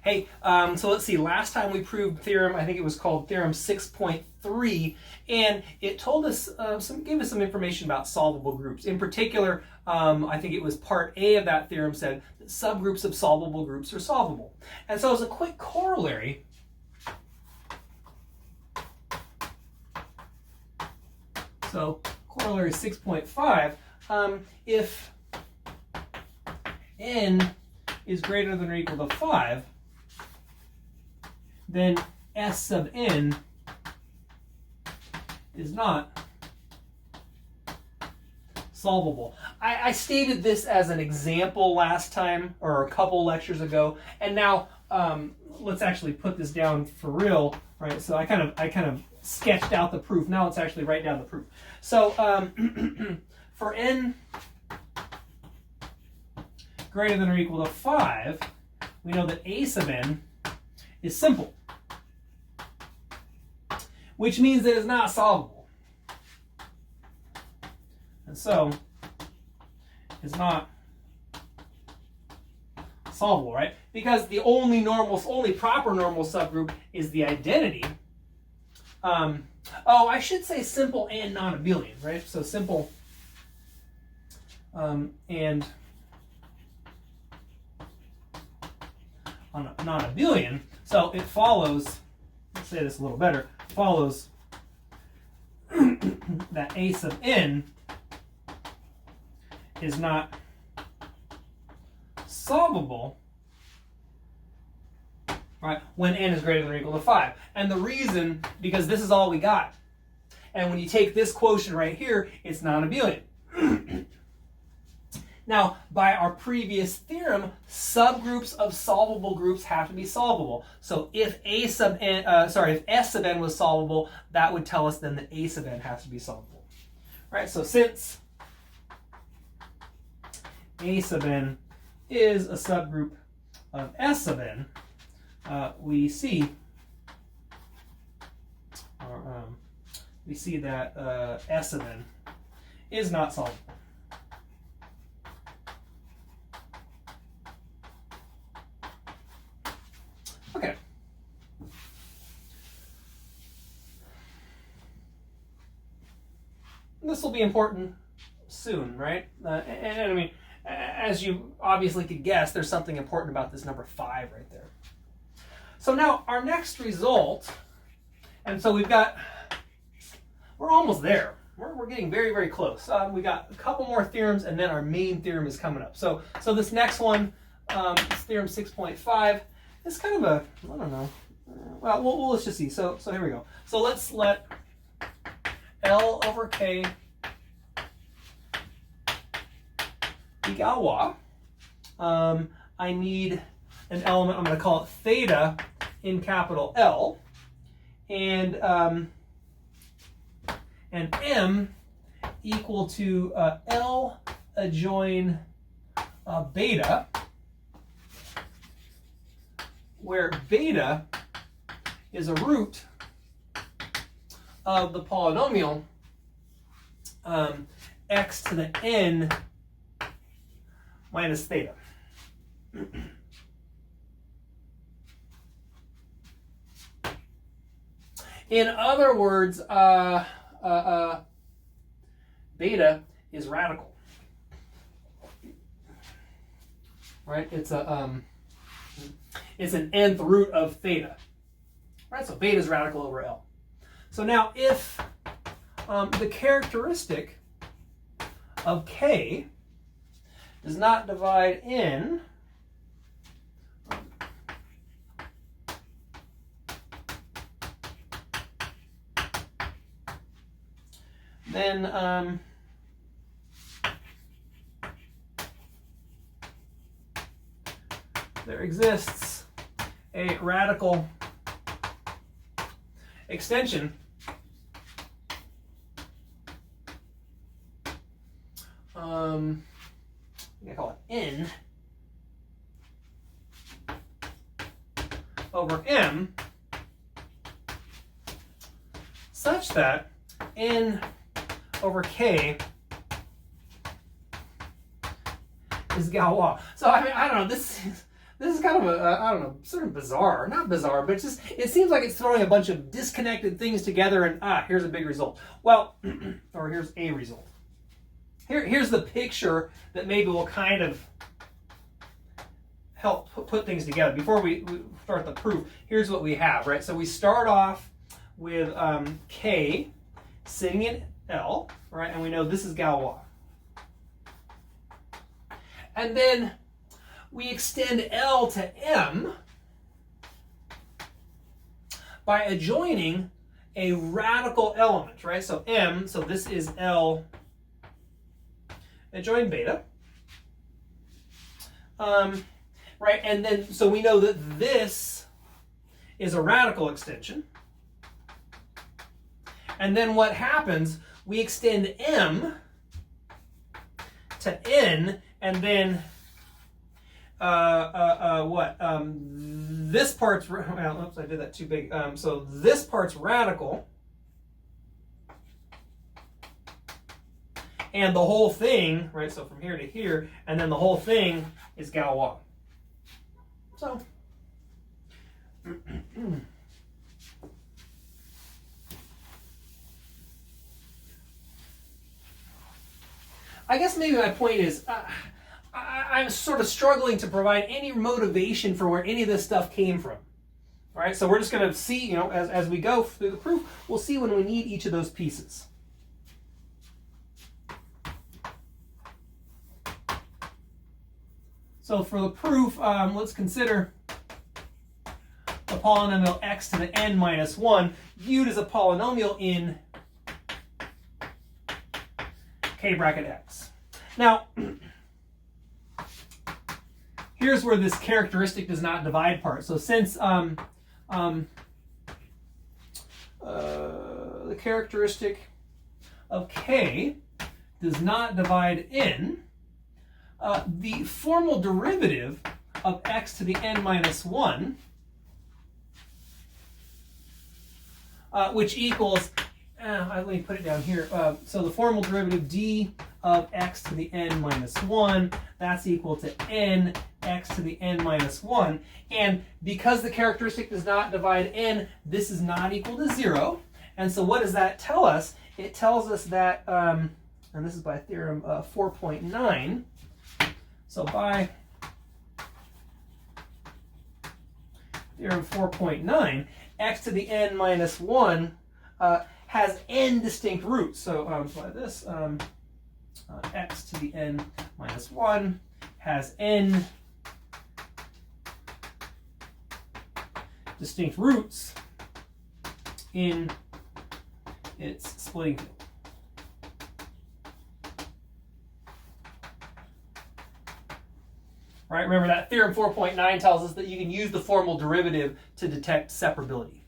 Hey, so let's see. Last time we proved theorem, I think it was called theorem 6.3, and it told us gave us some information about solvable groups. In particular, I think it was part A of that theorem said that subgroups of solvable groups are solvable. And so as a quick corollary, so corollary 6.5, if n is greater than or equal to 5, then S sub n is not solvable. I stated this as an example last time, or a couple lectures ago, and now let's actually put this down for real, right? So I kind of sketched out the proof. Now let's actually write down the proof. So for n greater than or equal to 5, we know that a sub n is simple, which means that it's not solvable. And so it's not solvable, right? Because the only proper normal subgroup is the identity. Oh, I should say simple and non-abelian, right? So simple and non-abelian. So it follows, let's say this a little better, follows that a sub n is not solvable, right, when n is greater than or equal to 5. And the reason, because this is all we got. And when you take this quotient right here, it's non-abelian. Now, by our previous theorem, subgroups of solvable groups have to be solvable. So if if S sub n was solvable, that would tell us then that A sub n has to be solvable. Right? So since A sub n is a subgroup of S sub n, we see that S sub n is not solvable. Okay. This will be important soon, right? And I mean, as you obviously could guess, there's something important about this number 5 right there. So now our next result, and so we're almost there. We're getting very, very close. We got a couple more theorems, and then our main theorem is coming up. So this next one, this theorem 6.5, is kind of a, I don't know. Well, let's just see. So here we go. So let's let L over K be Galois. I need an element, I'm going to call it theta in capital L, and M equal to L adjoin beta, where beta is a root of the polynomial x to the n minus theta. In other words, beta is radical, right? It's an nth root of theta, right? So beta is radical over L. So now if the characteristic of K does not divide in then there exists a radical extension I'm going to call it N over M such that N over K is Galois. So I mean, I don't know, this is kind of I don't know, sort of bizarre. Not bizarre, but it seems like it's throwing a bunch of disconnected things together and here's a big result. Well, or here's a result. Here's the picture that maybe will kind of help put things together. Before we start the proof, here's what we have, right? So we start off with K sitting in L, right? And we know this is Galois. And then we extend L to M by adjoining a radical element, right? So M, so this is L adjoin beta. Right, and then, so we know that this is a radical extension. And then what happens, we extend M to N, and then this part's, well, oops, I did that too big. So this part's radical, and the whole thing, right, so from here to here, and then the whole thing is Galois. So, I guess maybe my point is, I'm sort of struggling to provide any motivation for where any of this stuff came from. All right, so we're just going to see, as we go through the proof, we'll see when we need each of those pieces. So for the proof, let's consider the polynomial x to the n minus 1 viewed as a polynomial in k bracket x. Now, here's where this characteristic does not divide part. So since the characteristic of k does not divide n, the formal derivative of x to the n minus 1, which equals, let me put it down here. So the formal derivative d of x to the n minus 1, that's equal to n x to the n minus 1. And because the characteristic does not divide n, this is not equal to 0. And so what does that tell us? It tells us that, and this is by theorem 4.9, so by theorem 4.9, x to the n minus 1 has n distinct roots. So by this, x to the n minus 1 has n distinct roots in its splitting field. Right, remember that theorem 4.9 tells us that you can use the formal derivative to detect separability.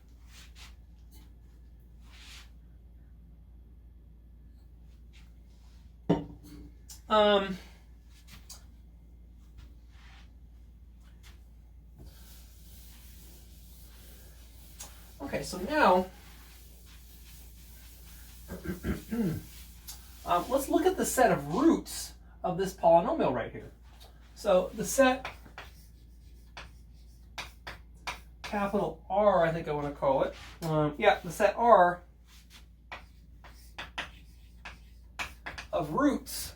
Okay, so now let's look at the set of roots of this polynomial right here. So the set, capital R, I think I want to call it. The set R of roots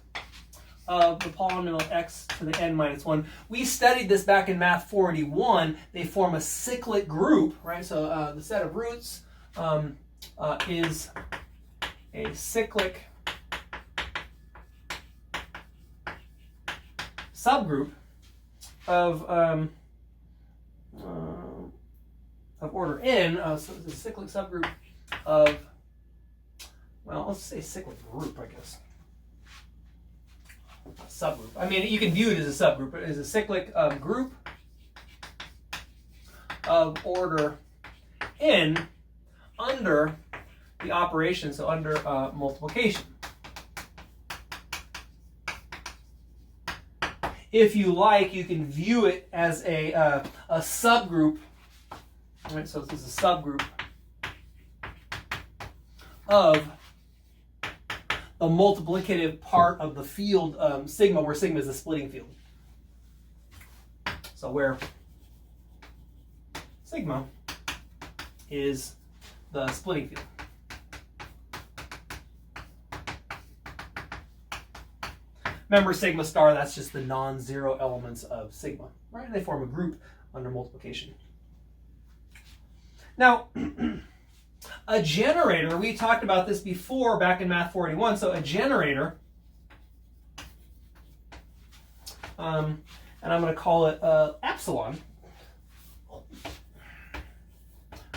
of the polynomial x to the n minus 1. We studied this back in Math 481. They form a cyclic group, right? So the set of roots is a cyclic subgroup of order n. So it's a cyclic subgroup of, well, let's say cyclic group, I guess. Subgroup. I mean, you can view it as a subgroup, but it's a cyclic group of order n under the operation, so under multiplication. If you like, you can view it as a subgroup. Right, so this is a subgroup of the multiplicative part of the field sigma, where sigma is the splitting field. So where sigma is the splitting field. Remember, sigma star, that's just the non-zero elements of sigma, right? They form a group under multiplication. Now, a generator, we talked about this before back in Math 481. So a generator, and I'm going to call it epsilon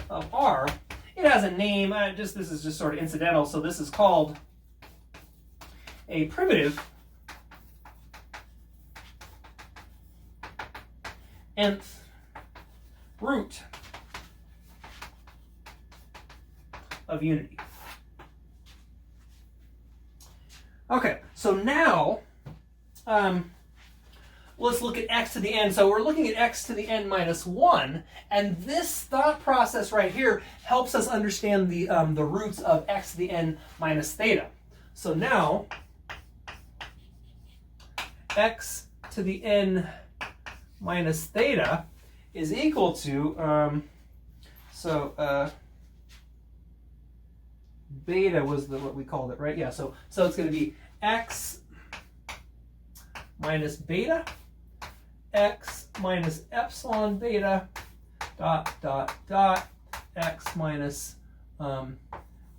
of R. It has a name. This is just sort of incidental. So this is called a primitive nth root of unity. Okay, so now let's look at x to the n. So we're looking at x to the n minus 1, and this thought process right here helps us understand the roots of x to the n minus theta. So now x to the n minus theta is equal to, beta was what we called it, right? Yeah, so it's going to be x minus beta, x minus epsilon beta, dot, dot, dot, x minus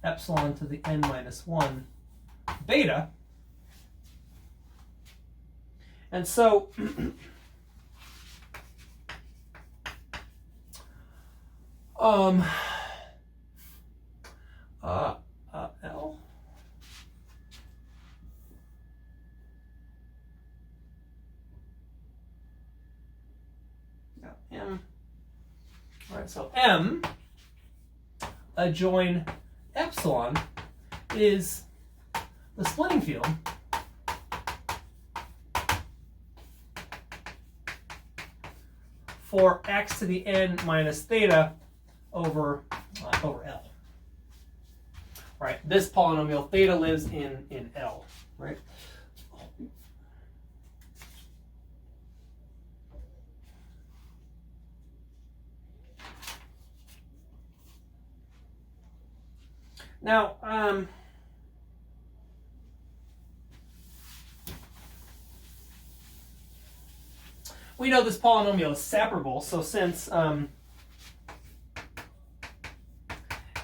epsilon to the n minus 1 beta. And so L. Yeah, M. All right, so M adjoin epsilon is the splitting field for x to the n minus theta over L. Right, this polynomial theta lives in L, right? Now, we know this polynomial is separable, so since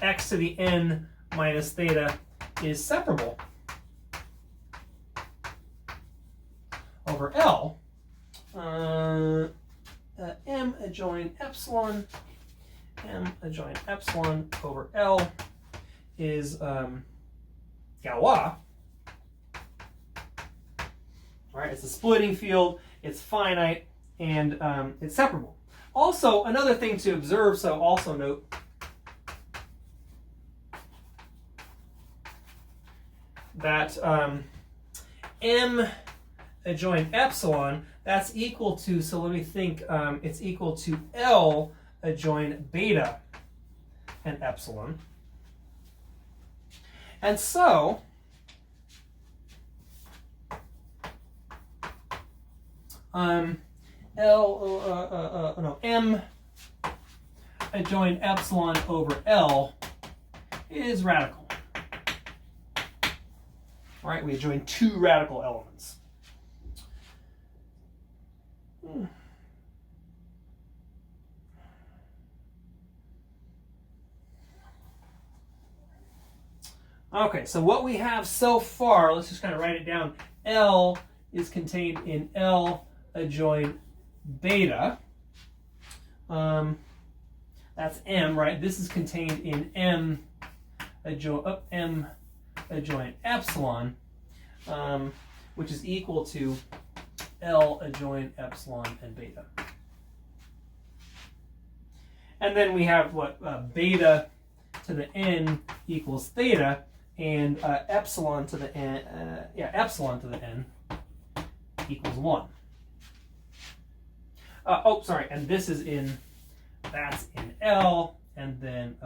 x to the n minus theta is separable over L, M adjoin epsilon over L is Galois. All right, it's a splitting field, it's finite, and it's separable. Also, another thing to observe, so also note that M adjoin epsilon, that's equal to, so let me think, it's equal to L adjoin beta and epsilon. And so, M adjoin epsilon over L is radical. All right, we adjoin two radical elements. Okay, so what we have so far, let's just kind of write it down. L is contained in L adjoin beta. That's M, right? This is contained in M adjoin epsilon, which is equal to L adjoin epsilon and beta. And then we have what? Beta to the n equals theta, and epsilon to the n, epsilon to the n equals 1. And this is that's in L, and then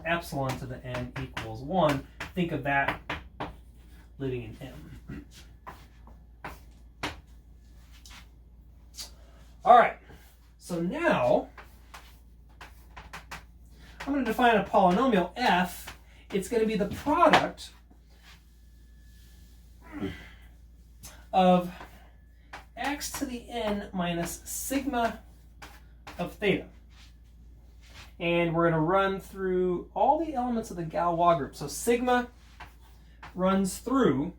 epsilon to the n equals 1. Think of that living in M. All right, So now I'm going to define a polynomial f. It's going to be the product of x to the n minus sigma of theta. And we're going to run through all the elements of the Galois group. So sigma runs through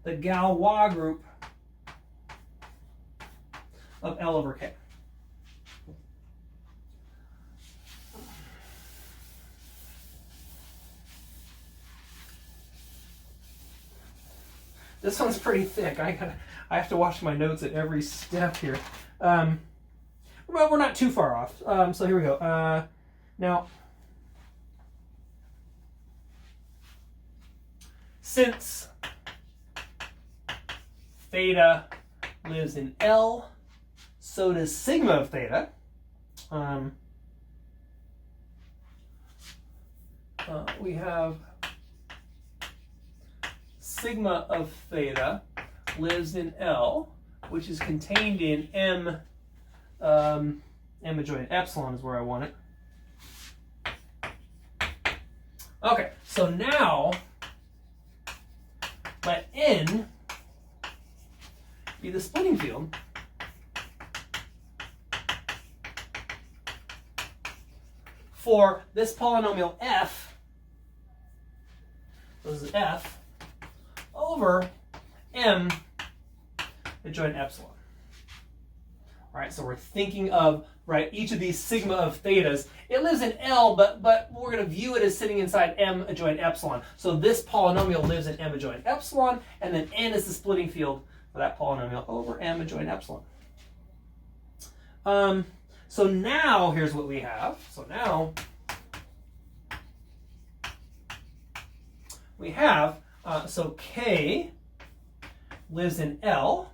the Galois group of L over K. This one's pretty thick. I have to watch my notes at every step here. Well, we're not too far off. So here we go. Now, since theta lives in L, so does sigma of theta. We have sigma of theta lives in L, which is contained in M adjoint epsilon is where I want it. Okay, so now let N be the splitting field for this polynomial f. This is f over M adjoint epsilon. All right, so we're thinking of, right, each of these sigma of thetas. It lives in L, but we're going to view it as sitting inside M adjoint epsilon. So this polynomial lives in M adjoint epsilon, and then N is the splitting field for that polynomial over M adjoint epsilon. So now here's what we have. So now we have, so K lives in L,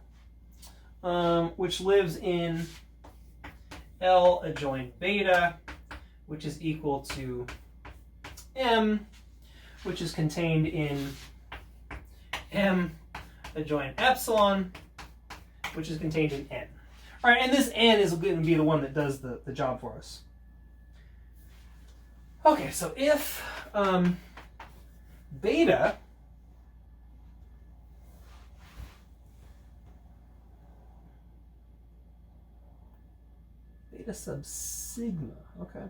which lives in L adjoint beta, which is equal to M, which is contained in M adjoint epsilon, which is contained in N. All right, and this N is going to be the one that does the job for us. Okay, so if beta sub sigma, okay.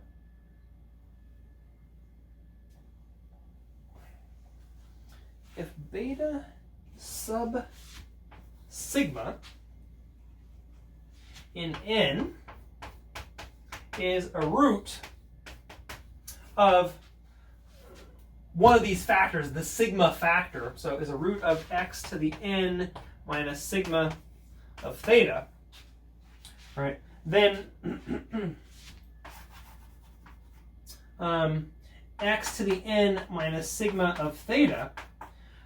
If beta sub sigma in N is a root of one of these factors, the sigma factor, so is a root of x to the n minus sigma of theta, right? Then x to the n minus sigma of theta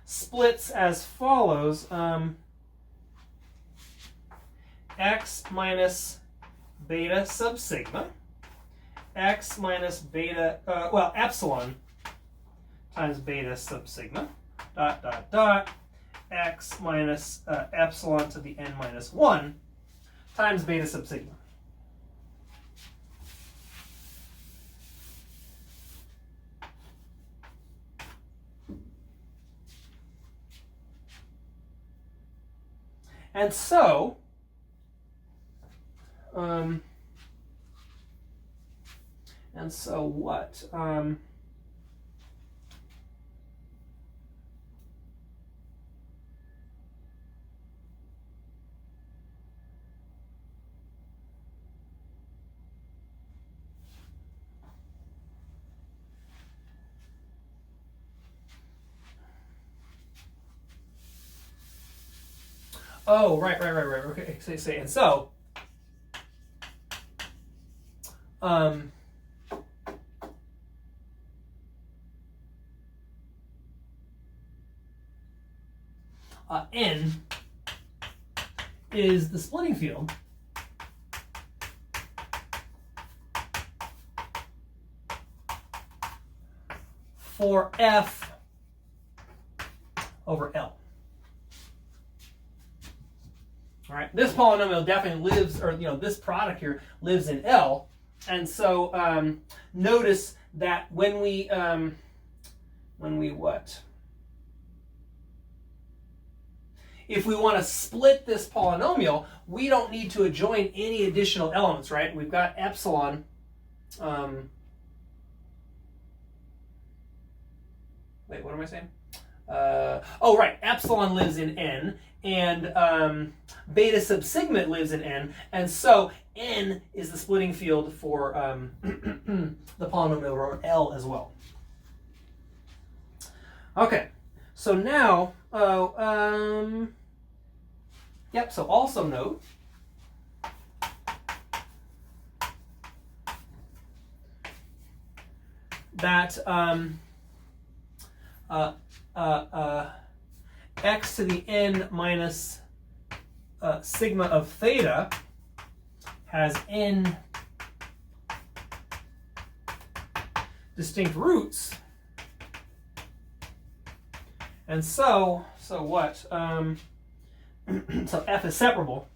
splits as follows. X minus beta sub sigma, x minus beta, epsilon times beta sub sigma, dot, dot, dot, x minus epsilon to the n minus 1 times beta sub sigma. And so, what? Oh, right. Okay, say, and so, N is the splitting field for F over L. All right, this polynomial definitely lives, or this product here lives in L, and so notice that when we what? If we want to split this polynomial, we don't need to adjoin any additional elements, right? We've got epsilon. Wait, what am I saying? Oh, right. Epsilon lives in N, and beta sub sigma lives in N, and so N is the splitting field for the polynomial, or L as well. Okay, so now, yep, so also note that x to the n minus sigma of theta has n distinct roots. And so what? So f is separable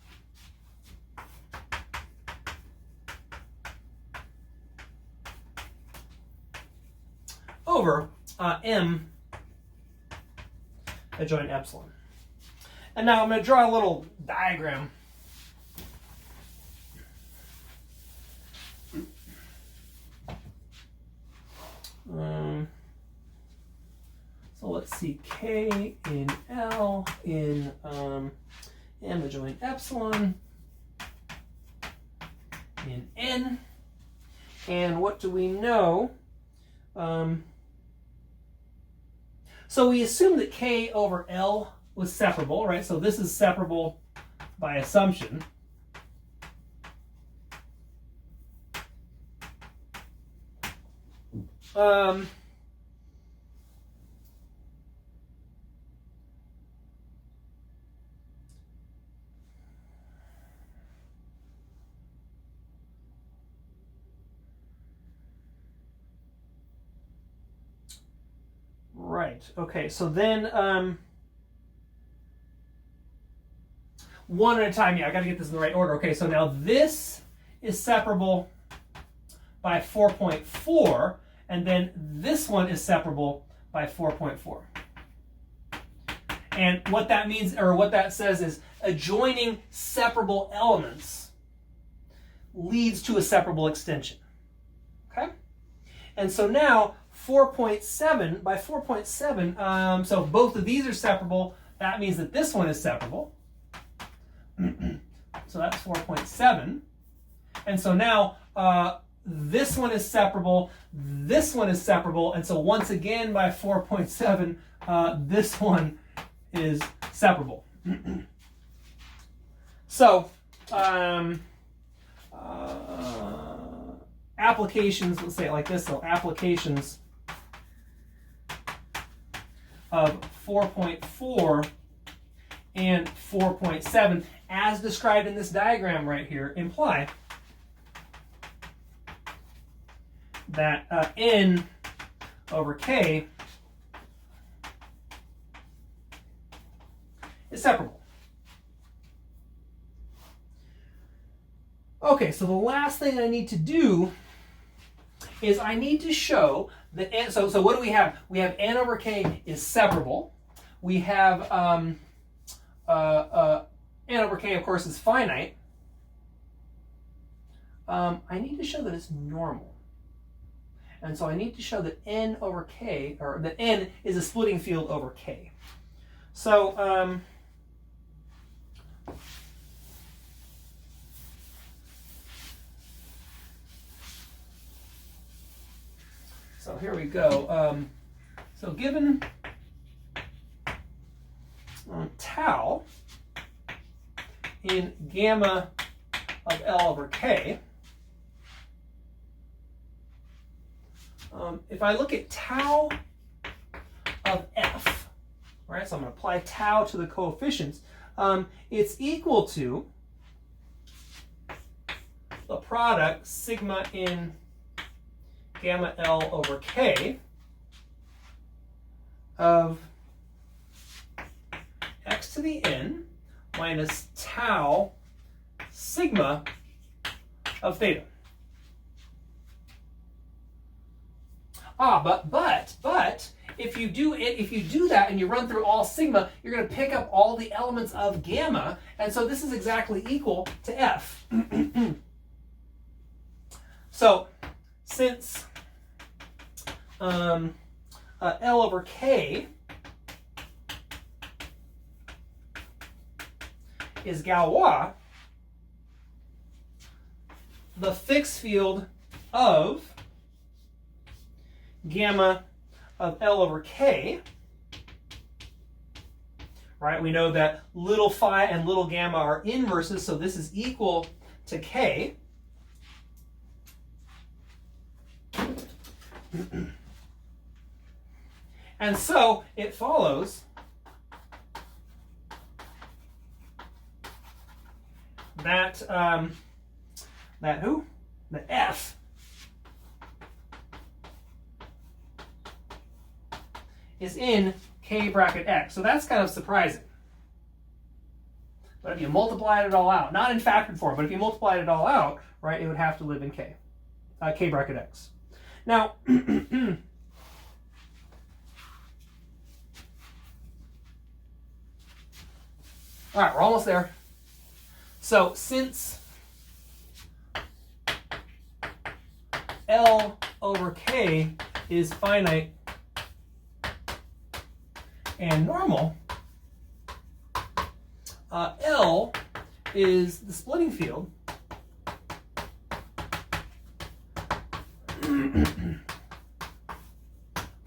over m adjoin epsilon. And now I'm going to draw a little diagram. So let's see, K in L in M adjoin epsilon in N. And what do we know? So we assume that K over L was separable, right? So this is separable by assumption. Right, okay, so then one at a time. Yeah, I got to get this in the right order. Okay, so now this is separable by 4.4, and then this one is separable by 4.4. And what that means, or what that says, is adjoining separable elements leads to a separable extension. Okay? And so now 4.7 by 4.7, so both of these are separable. That means that this one is separable. So that's 4.7. And so now this one is separable, this one is separable, and so once again by 4.7, this one is separable. So applications, let's say it like this, so applications of 4.4 and 4.7, as described in this diagram right here, imply that n over k is separable. Okay, so the last thing I need to do is I need to show that n, so what do we have? We have n over k is separable. We have n over k, of course, is finite. I need to show that it's normal. And so I need to show that n over k, or that n is a splitting field over k. So so here we go. So given tau in gamma of L over k, if I look at tau of f, right, so I'm going to apply tau to the coefficients, it's equal to the product sigma in gamma L over k of x to the n minus tau sigma of theta. But if you do that and you run through all sigma, you're going to pick up all the elements of gamma, and so this is exactly equal to F. So since L over K is Galois, the fixed field of gamma of L over K, right? We know that little phi and little gamma are inverses, so this is equal to K. And so it follows that the F is in K bracket X. So that's kind of surprising. But if you multiplied it all out, not in factored form, but if you multiplied it all out, right, it would have to live in K bracket X. Now, all right, we're almost there. So since L over K is finite and normal, L is the splitting field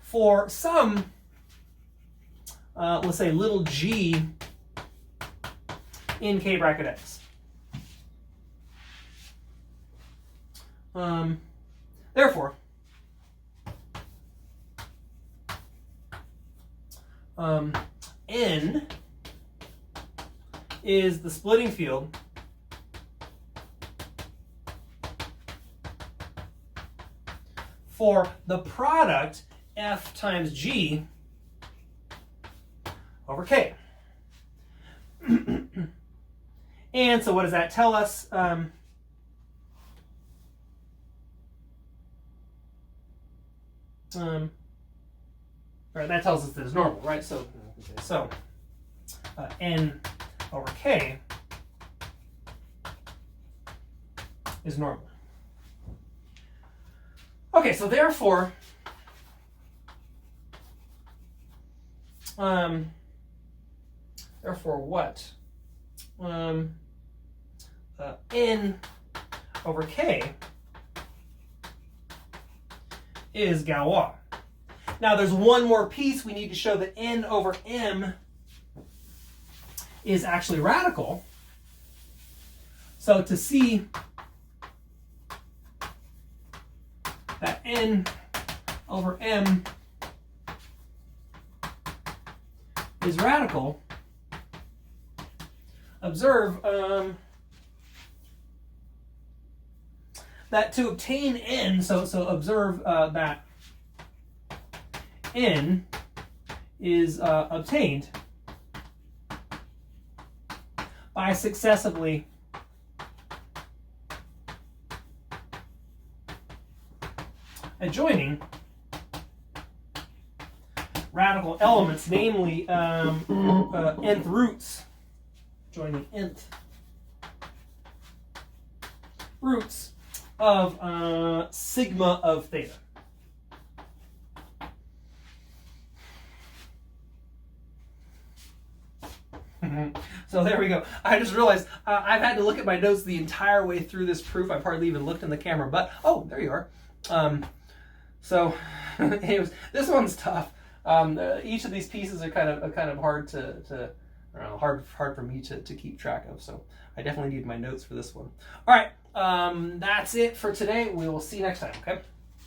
for some, let's say, little g in K bracket X. Therefore, N is the splitting field for the product F times G over K. And so what does that tell us? Right, that tells us that it's normal, right? So N over K is normal. Okay, so therefore, what? N over K is Galois. Now there's one more piece. We need to show that N over M is actually radical. So to see that N over M is radical, observe that to obtain N, so observe that N is obtained by successively adjoining radical elements, namely nth roots, joining nth roots of sigma of theta. So there we go. I just realized I've had to look at my notes the entire way through this proof. I've hardly even looked in the camera, but oh, there you are. So anyways, this one's tough. Each of these pieces are kind of hard to I don't know, hard for me to keep track of. So I definitely need my notes for this one. All right, that's it for today. We will see you next time. Okay.